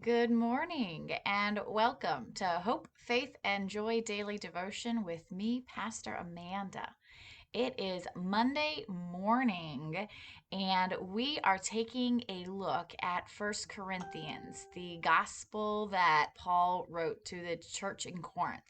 Good morning and welcome to Hope, Faith, and Joy Daily Devotion with me, Pastor Amanda. It is Monday morning, and we are taking a look at First Corinthians, the gospel that Paul wrote to the church in Corinth.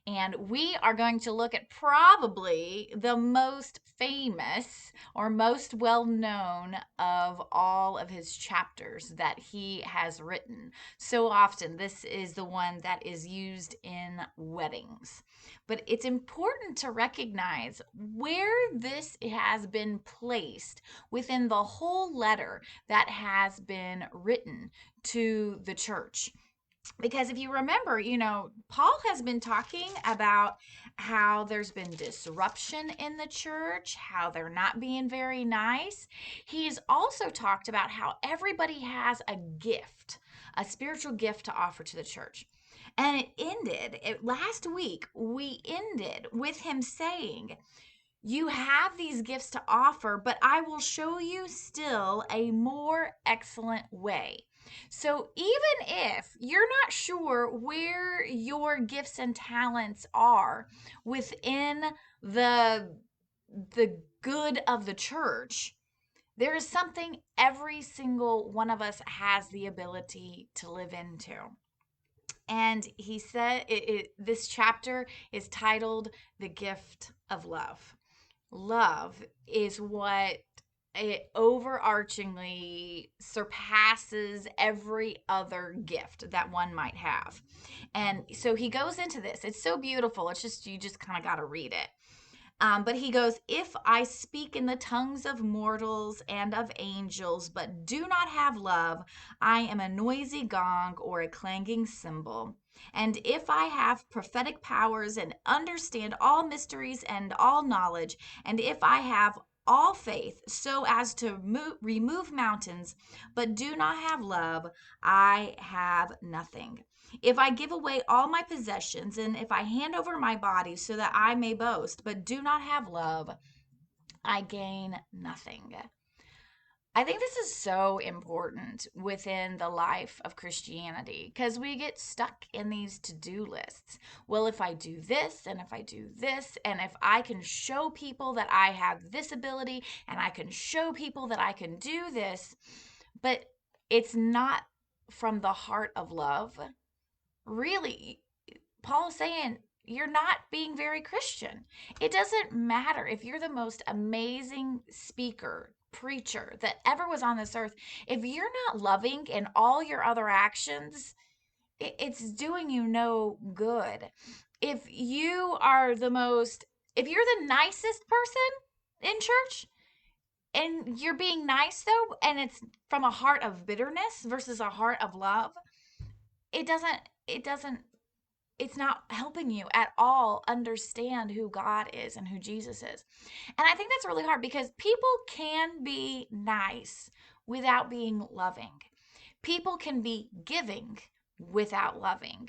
And we are going to look at probably the most famous or most well known of all of his chapters that he has written. So often, this is the one that is used in weddings. But it's important to recognize where this has been placed within the whole letter that has been written to the church. Because if you remember, Paul has been talking about how there's been disruption in the church, how they're not being very nice. He's also talked about how everybody has a gift, a spiritual gift to offer to the church. And last week, we ended with him saying, you have these gifts to offer, but I will show you still a more excellent way. So, even if you're not sure where your gifts and talents are within the the good of the church, there is something every single one of us has the ability to live into. And he said this chapter is titled The Gift of Love. Love is what it overarchingly surpasses every other gift that one might have. And so he goes into this. It's so beautiful. You just kind of got to read it. But he goes, if I speak in the tongues of mortals and of angels, but do not have love, I am a noisy gong or a clanging cymbal. And if I have prophetic powers and understand all mysteries and all knowledge, and if I have all faith so as to remove mountains, but do not have love, I have nothing. If I give away all my possessions, and if I hand over my body so that I may boast, but do not have love, I gain nothing. I think this is so important within the life of Christianity because we get stuck in these to do lists. Well, if I do this, and if I do this, and if I can show people that I have this ability, and I can show people that I can do this, but it's not from the heart of love. Really, Paul's saying you're not being very Christian. It doesn't matter if you're the most amazing speaker, preacher that ever was on this earth. If you're not loving in all your other actions, it's doing you no good. If you are if you're the nicest person in church, and you're being nice though, and it's from a heart of bitterness versus a heart of love, it doesn't it's not helping you at all understand who God is and who Jesus is. And I think that's really hard because people can be nice without being loving. People can be giving without loving.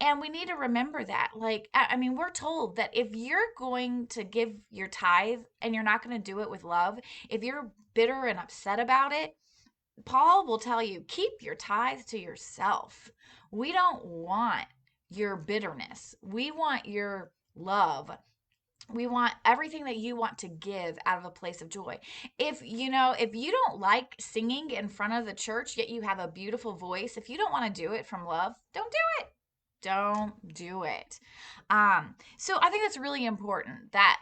And we need to remember that. Like, I mean, we're told that if you're going to give your tithe and you're not going to do it with love, if you're bitter and upset about it, Paul will tell you, keep your tithe to yourself. We don't want your bitterness. We want your love. We want everything that you want to give out of a place of joy. If you don't like singing in front of the church, yet you have a beautiful voice, if you don't want to do it from love, don't do it. Don't do it. So I think that's really important that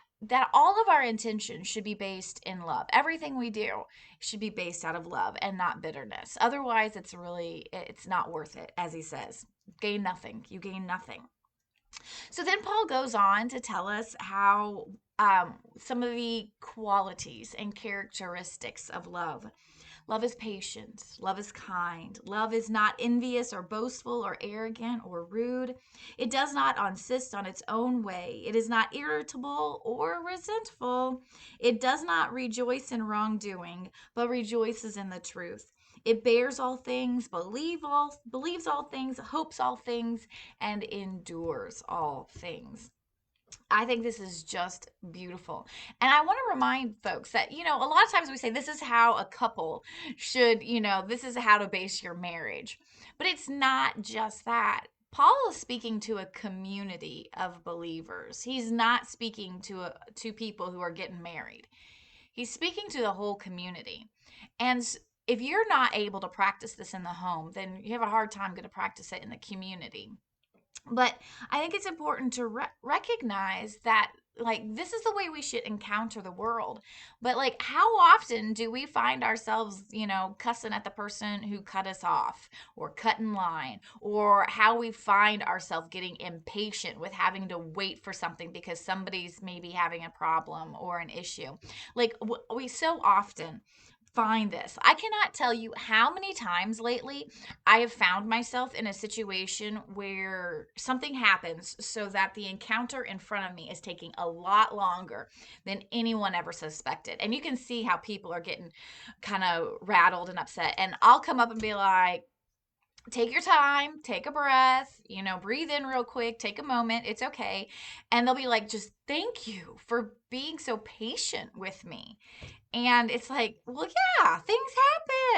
all of our intentions should be based in love. Everything we do should be based out of love and not bitterness. Otherwise, it's not worth it, as he says. Gain nothing. You gain nothing. So then Paul goes on to tell us how some of the qualities and characteristics of love. Love is patient. Love is kind. Love is not envious or boastful or arrogant or rude. It does not insist on its own way. It is not irritable or resentful. It does not rejoice in wrongdoing, but rejoices in the truth. It bears all things, believes all things, hopes all things, and endures all things. I think this is just beautiful. And I want to remind folks that, a lot of times we say this is how a couple should, this is how to base your marriage. But it's not just that. Paul is speaking to a community of believers. He's not speaking to people who are getting married. He's speaking to the whole community. And if you're not able to practice this in the home, then you have a hard time going to practice it in the community. But I think it's important to recognize that, like, this is the way we should encounter the world. But, like, how often do we find ourselves, cussing at the person who cut us off, or cut in line, or how we find ourselves getting impatient with having to wait for something because somebody's maybe having a problem or an issue? Like, we so often find this. I cannot tell you how many times lately I have found myself in a situation where something happens so that the encounter in front of me is taking a lot longer than anyone ever suspected. And you can see how people are getting kind of rattled and upset. And I'll come up and be like, take your time, take a breath, breathe in real quick, take a moment, it's okay. And they'll be like, just thank you for being so patient with me. And it's like, well, yeah, things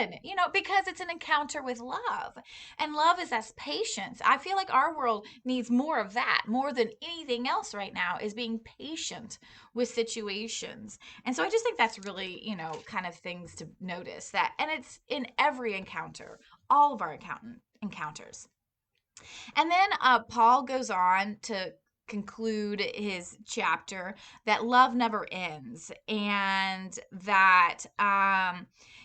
happen, because it's an encounter with love. And love is as patience. I feel like our world needs more of that, more than anything else right now, is being patient with situations. And so I just think that's really, kind of things to notice that. And it's in every encounter, all of our encounters. And then Paul goes on to conclude his chapter that love never ends, and that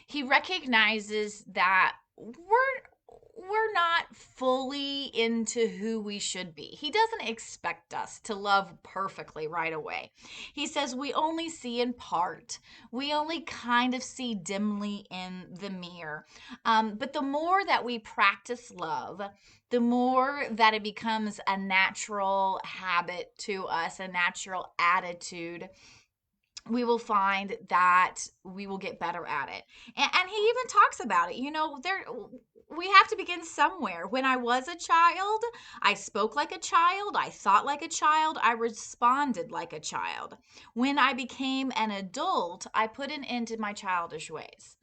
he recognizes that we're not fully into who we should be. He doesn't expect us to love perfectly right away. He says we only see in part. We only kind of see dimly in the mirror. But the more that we practice love, the more that it becomes a natural habit to us, a natural attitude, we will find that we will get better at it. And he even talks about it. We have to begin somewhere. When I was a child, I spoke like a child, I thought like a child, I responded like a child. When I became an adult, I put an end to my childish ways.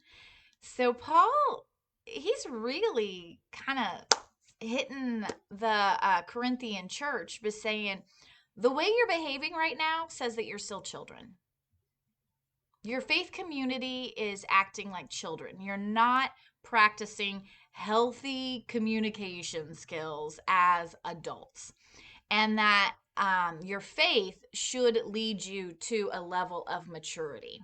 So Paul, he's really kind of hitting the Corinthian church by saying, the way you're behaving right now says that you're still children. Your faith community is acting like children. You're not practicing healthy communication skills as adults. And that your faith should lead you to a level of maturity.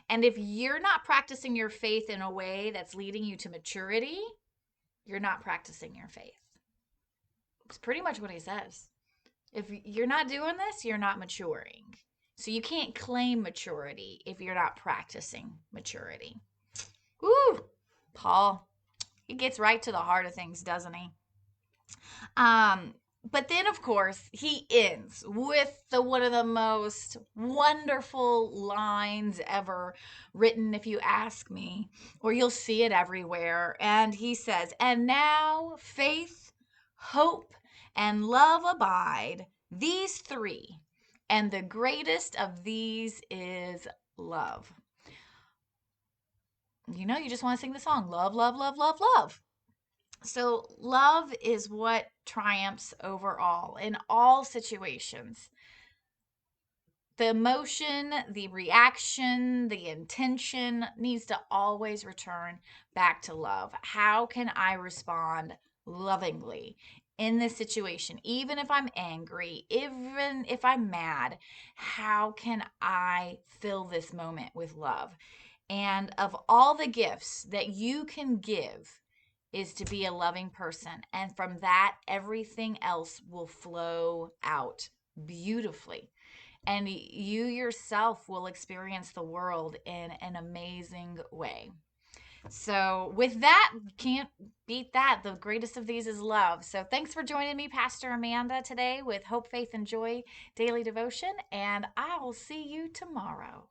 And if you're not practicing your faith in a way that's leading you to maturity, you're not practicing your faith. It's pretty much what he says. If you're not doing this, you're not maturing. So you can't claim maturity if you're not practicing maturity. Woo! Paul, he gets right to the heart of things, doesn't he? But then, of course, he ends with one of the most wonderful lines ever written, if you ask me, or you'll see it everywhere. And he says, and now faith, hope, and love abide, these three, and the greatest of these is love. You just want to sing the song, love, love, love, love, love. So love is what triumphs over all in all situations. The emotion, the reaction, the intention needs to always return back to love. How can I respond lovingly in this situation? Even if I'm angry, even if I'm mad, how can I fill this moment with love? And of all the gifts that you can give, is to be a loving person. And from that, everything else will flow out beautifully. And you yourself will experience the world in an amazing way. So, with that, can't beat that. The greatest of these is love. So, thanks for joining me, Pastor Amanda, today with Hope, Faith, and Joy Daily Devotion. And I will see you tomorrow.